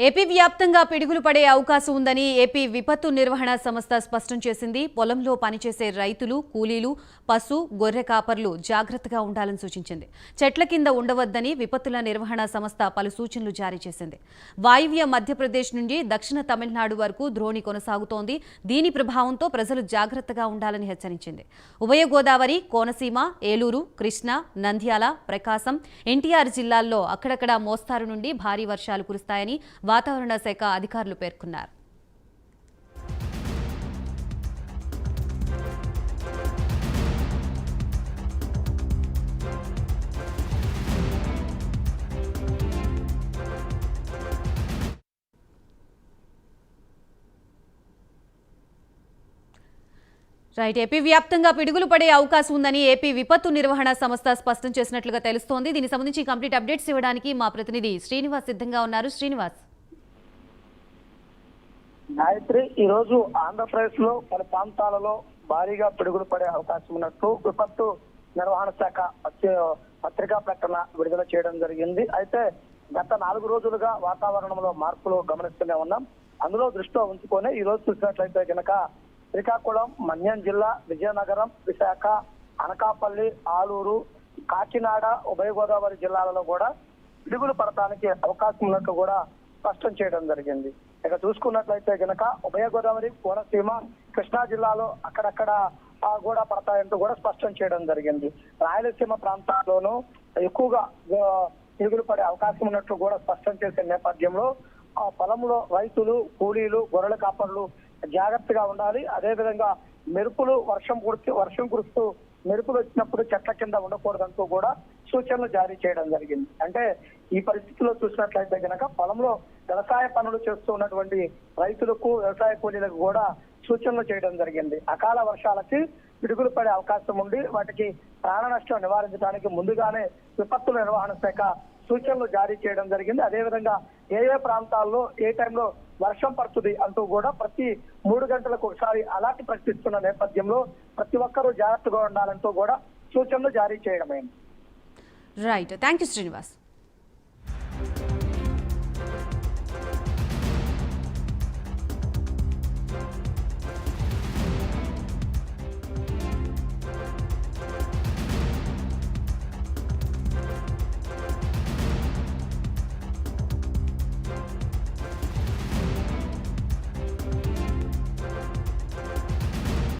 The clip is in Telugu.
ఏపీ వ్యాప్తంగా పిడుగులు పడే అవకాశం ఉందని ఏపీ విపత్తు నిర్వహణ సంస్థ స్పష్టం చేసింది. పొలంలో పనిచేసే రైతులు, కూలీలు, పశు, గొర్రె కాపర్లు జాగ్రత్తగా ఉండాలని సూచించింది. చెట్ల కింద ఉండవద్దని విపత్తుల నిర్వహణ సంస్థ పలు సూచనలు జారీ చేసింది. వాయువ్య మధ్యప్రదేశ్ నుండి దక్షిణ తమిళనాడు వరకు ద్రోణి కొనసాగుతోంది. దీని ప్రభావంతో ప్రజలు జాగ్రత్తగా ఉండాలని హెచ్చరించింది. ఉభయ గోదావరి, కోనసీమ, ఏలూరు, కృష్ణా, నంద్యాల, ప్రకాశం, ఎన్టీఆర్ జిల్లాల్లో అక్కడక్కడ మోస్తారు నుండి భారీ వర్షాలు కురుస్తాయని వాతావరణ శాఖ అధికారులు పేర్కొన్నారు. ఏపీ వ్యాప్తంగా పిడుగులు పడే అవకాశం ఉందని ఏపీ విపత్తు నిర్వహణ సంస్థ స్పష్టం చేసినట్లుగా తెలుస్తోంది. దీనికి సంబంధించి కంప్లీట్ అప్డేట్స్ ఇవ్వడానికి మా ప్రతినిధి శ్రీనివాస్ సిద్ధంగా ఉన్నారు. శ్రీనివాస్, గాయత్రి, ఈ రోజు ఆంధ్రప్రదేశ్ లో పలు ప్రాంతాలలో భారీగా పిడుగులు పడే అవకాశం ఉన్నట్టు విపత్తు నిర్వహణ శాఖ పత్రికా ప్రకటన విడుదల చేయడం జరిగింది. అయితే గత 4 రోజులుగా వాతావరణంలో మార్పులు గమనిస్తూనే ఉన్నాం. అందులో దృష్టిలో ఉంచుకొని ఈ రోజు చూసినట్లయితే కనుక శ్రీకాకుళం, మన్యం జిల్లా, విజయనగరం, విశాఖ, అనకాపల్లి, ఆలూరు, కాకినాడ, ఉభయ గోదావరి జిల్లాలలో కూడా పిడుగులు పడటానికి అవకాశం ఉన్నట్టు కూడా స్పష్టం చేయడం జరిగింది. ఇక చూసుకున్నట్లయితే కనుక ఉభయ గోదావరి, కోనసీమ, కృష్ణా జిల్లాలో అక్కడక్కడ కూడా పడతాయంటూ కూడా స్పష్టం చేయడం జరిగింది. రాయలసీమ ప్రాంతాల్లోనూ ఎక్కువగా పిడుగులు పడే అవకాశం ఉన్నట్లు కూడా స్పష్టం చేసే నేపథ్యంలో పొలంలో రైతులు, కూలీలు, గొర్రెల కాపర్లు జాగ్రత్తగా ఉండాలి. అదే విధంగా మెరుపులు వర్షం కురుస్తూ మెరుపులు వచ్చినప్పుడు చెట్ల కింద ఉండకూడదంటూ కూడా సూచనలు జారీ చేయడం జరిగింది. అంటే ఈ పరిస్థితిలో చూసినట్లయితే కనుక పొలంలో వ్యవసాయ పనులు చేస్తూ ఉన్నటువంటి రైతులకు, వ్యవసాయ కూలీలకు కూడా సూచనలు చేయడం జరిగింది. అకాల వర్షాలకి పిడుగులు పడే అవకాశం ఉండి వాటికి ప్రాణ నష్టం నివారించడానికి ముందుగానే విపత్తుల నిర్వహణ శాఖ సూచనలు జారీ చేయడం జరిగింది. అదేవిధంగా ఏ ప్రాంతాల్లో ఏ టైంలో వర్షం పడుతుంది అంటూ కూడా ప్రతి 3 గంటలకు ఒకసారి అలాంటి ప్రకటిస్తున్న నేపథ్యంలో ప్రతి ఒక్కరూ జాగ్రత్తగా ఉండాలంటూ కూడా సూచనలు జారీ చేయడమైంది. Thank you Srinivas.